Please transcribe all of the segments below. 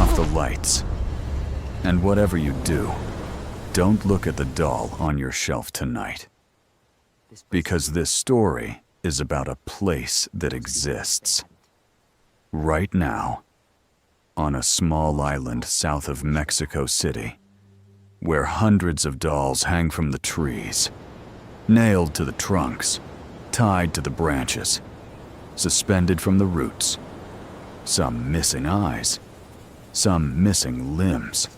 off the lights. And whatever you do, don't look at the doll on your shelf tonight. Because this story is about a place that exists. Right now, on a small island south of Mexico City, where hundreds of dolls hang from the trees, nailed to the trunks, tied to the branches, suspended from the roots, some missing eyes, some missing limbs,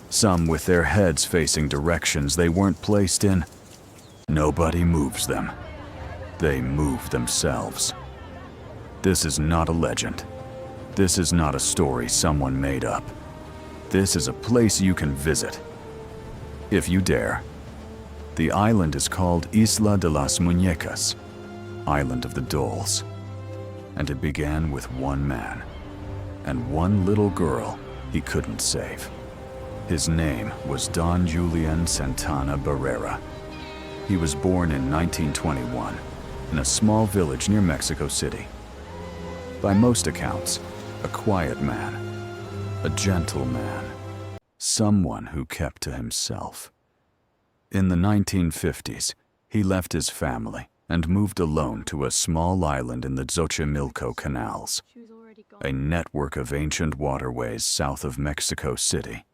some with their heads facing directions they weren't placed in. Nobody moves them. They move themselves. This is not a legend. This is not a story someone made up. This is a place you can visit, if you dare. The island is called Isla de las Muñecas, Island of the Dolls. And it began with one man and one little girl he couldn't save. His name was Don Julian Santana Barrera. He was born in 1921 in a small village near Mexico City. By most accounts, a quiet man, a gentle man, someone who kept to himself. In the 1950s, he left his family and moved alone to a small island in the Xochimilco canals, a network of ancient waterways south of Mexico City,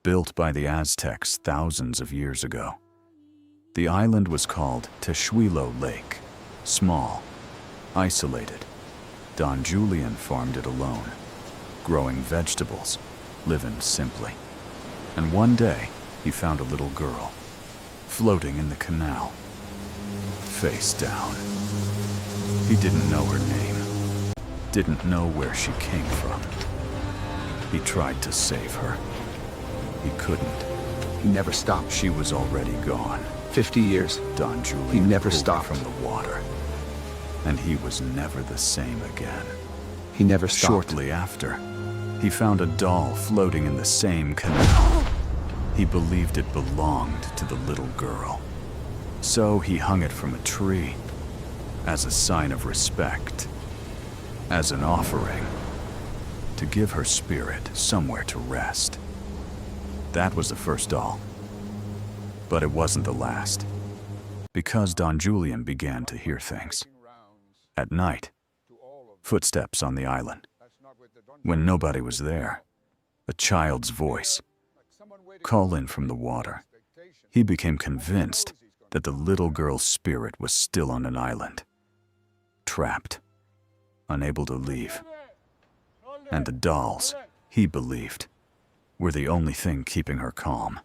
built by the Aztecs thousands of years ago. The island was called Texuelo Lake, small, isolated. Don Julian farmed it alone, growing vegetables, living simply. And one day, he found a little girl, floating in the canal, face down. He didn't know her name, didn't know where she came from. He tried to save her. He couldn't. He never stopped. She was already gone. 50 years. Don Julian He never pulled her stopped. from the water, and he was never the same again. He never stopped. Shortly after, he found a doll floating in the same canal. He believed it belonged to the little girl. So he hung it from a tree as a sign of respect, as an offering, to give her spirit somewhere to rest. That was the first doll. But it wasn't the last, because Don Julian began to hear things. At night, footsteps on the island. When nobody was there, a child's voice, call in from the water. He became convinced that the little girl's spirit was still on an island, trapped, unable to leave. And the dolls, he believed, were the only thing keeping her calm.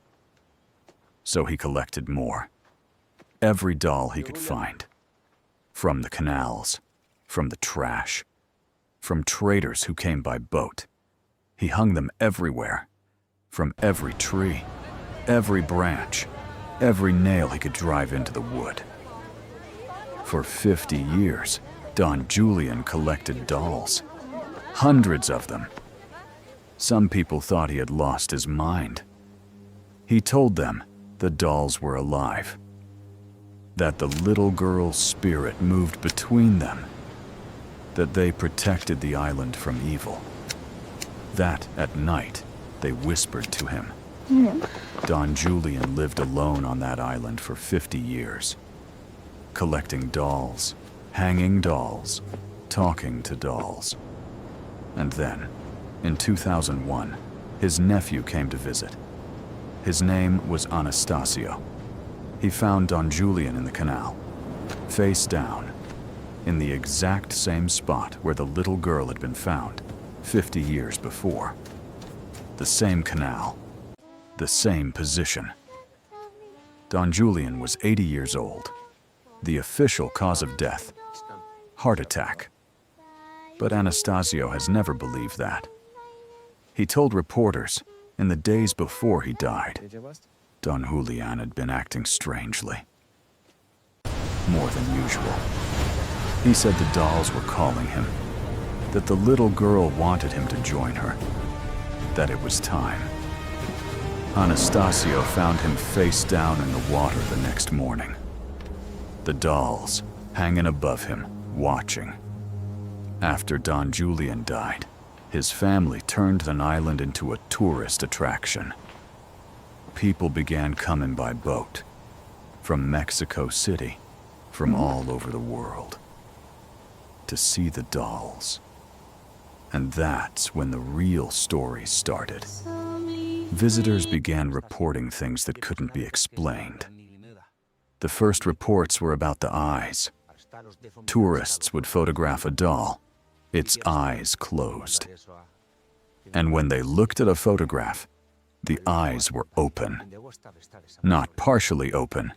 So he collected more. Every doll he could find. From the canals, from the trash, from traders who came by boat. He hung them everywhere, from every tree, every branch, every nail he could drive into the wood. For 50 years, Don Julian collected dolls, hundreds of them. Some people thought he had lost his mind. He told them the dolls were alive, that the little girl's spirit moved between them, that they protected the island from evil, that at night they whispered to him. Don Julian lived alone on that island for 50 years, collecting dolls, hanging dolls, talking to dolls. And then, in 2001, his nephew came to visit. His name was Anastasio. He found Don Julian in the canal, face down, in the exact same spot where the little girl had been found 50 years before. The same canal, the same position. Don Julian was 80 years old. The official cause of death, heart attack. But Anastasio has never believed that. He told reporters, in the days before he died, Don Julian had been acting strangely, more than usual. He said the dolls were calling him, that the little girl wanted him to join her, that it was time. Anastasio found him face down in the water the next morning. The dolls hanging above him, watching. After Don Julian died, his family turned an island into a tourist attraction. People began coming by boat, from Mexico City, from all over the world, to see the dolls. And that's when the real story started. Visitors began reporting things that couldn't be explained. The first reports were about the eyes. Tourists would photograph a doll, its eyes closed. And when they looked at a photograph, the eyes were open. Not partially open,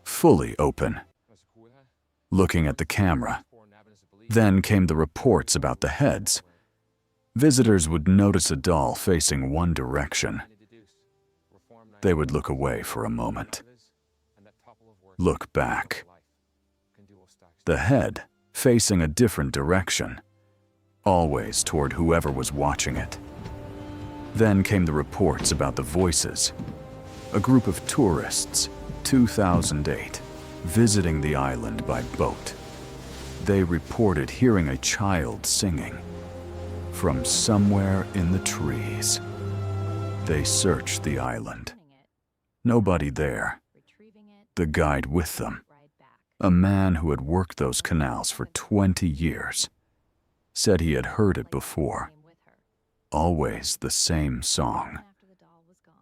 fully open. Looking at the camera. Then came the reports about the heads. Visitors would notice a doll facing one direction. They would look away for a moment. Look back. The head facing a different direction, always toward whoever was watching it. Then came the reports about the voices. A group of tourists, 2008, visiting the island by boat. They reported hearing a child singing from somewhere in the trees. They searched the island. Nobody there. The guide with them, a man who had worked those canals for 20 years, said he had heard it before. Always the same song.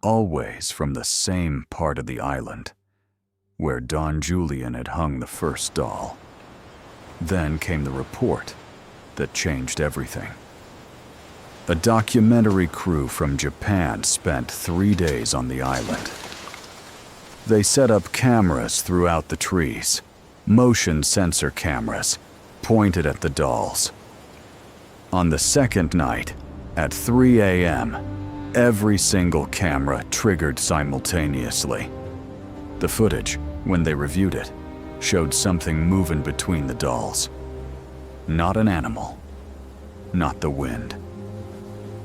Always from the same part of the island, where Don Julian had hung the first doll. Then came the report that changed everything. A documentary crew from Japan spent 3 days on the island. They set up cameras throughout the trees, motion sensor cameras, pointed at the dolls. On the second night, at 3 a.m., every single camera triggered simultaneously. The footage, when they reviewed it, showed something moving between the dolls. Not an animal, not the wind.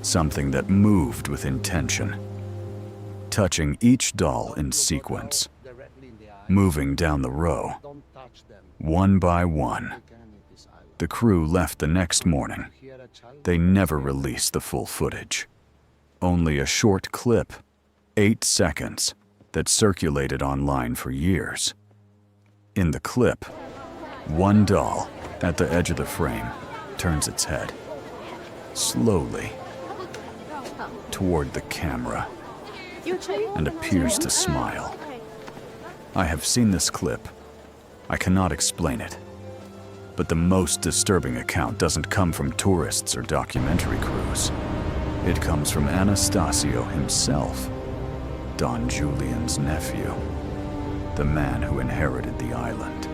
Something that moved with intention, touching each doll in sequence, moving down the row, one by one. The crew left the next morning. They never released the full footage. Only a short clip, 8 seconds, that circulated online for years. In the clip, one doll, at the edge of the frame, turns its head, slowly, toward the camera, and appears to smile. I have seen this clip. I cannot explain it. But the most disturbing account doesn't come from tourists or documentary crews. It comes from Anastasio himself, Don Julian's nephew, the man who inherited the island,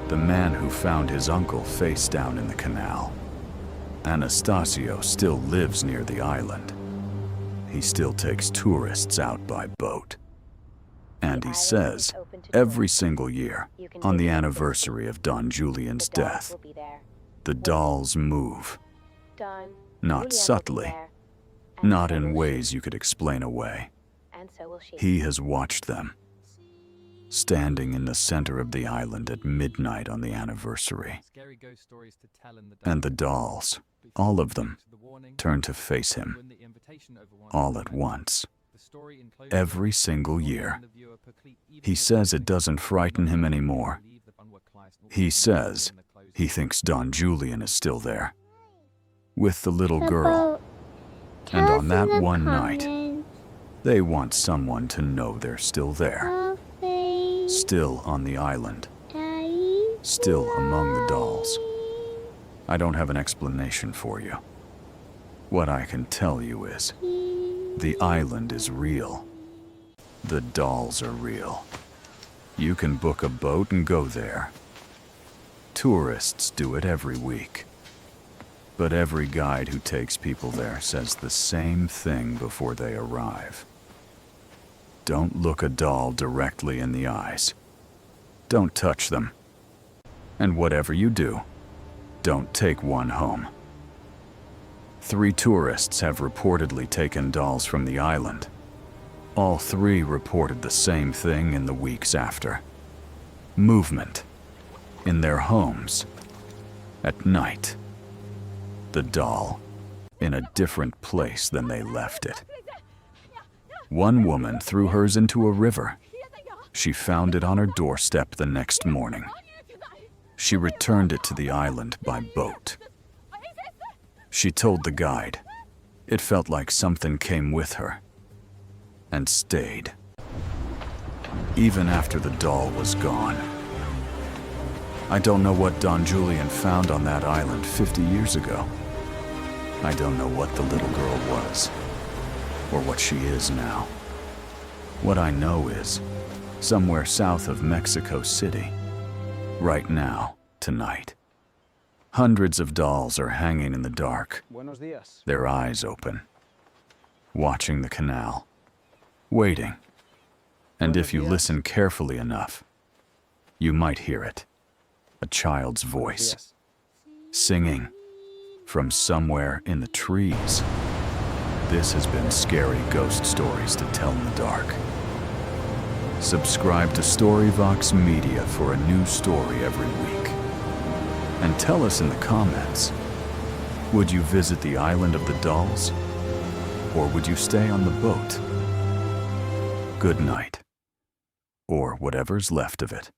the man who found his uncle face down in the canal. Anastasio still lives near the island. He still takes tourists out by boat. And he says, every single year, on the anniversary of Don Julian's death, the dolls move. Not subtly, not in ways you could explain away. He has watched them, standing in the center of the island at midnight on the anniversary. And the dolls, all of them, turn to face him, all at once. Every single year. He says it doesn't frighten him anymore. He says he thinks Don Julian is still there, with the little girl. And on that one night, they want someone to know they're still there, still on the island, still among the dolls. I don't have an explanation for you. What I can tell you is, the island is real. The dolls are real. You can book a boat and go there. Tourists do it every week. But every guide who takes people there says the same thing before they arrive. Don't look a doll directly in the eyes. Don't touch them. And whatever you do, don't take one home. 3 tourists have reportedly taken dolls from the island. All 3 reported the same thing in the weeks after. Movement. In their homes. At night. The doll in a different place than they left it. One woman threw hers into a river. She found it on her doorstep the next morning. She returned it to the island by boat. She told the guide it felt like something came with her and stayed, even after the doll was gone. I don't know what Don Julian found on that island 50 years ago. I don't know what the little girl was, or what she is now. What I know is, somewhere south of Mexico City, right now, tonight, hundreds of dolls are hanging in the dark, Buenos Días. their eyes open, watching the canal, waiting. And if you listen carefully enough, you might hear it. A child's voice, Yes. singing from somewhere in the trees. This has been Scary Ghost Stories to Tell in the Dark. Subscribe to Storyvox Media for a new story every week. And tell us in the comments, would you visit the Island of the Dolls? Or would you stay on the boat? Good night. Or whatever's left of it.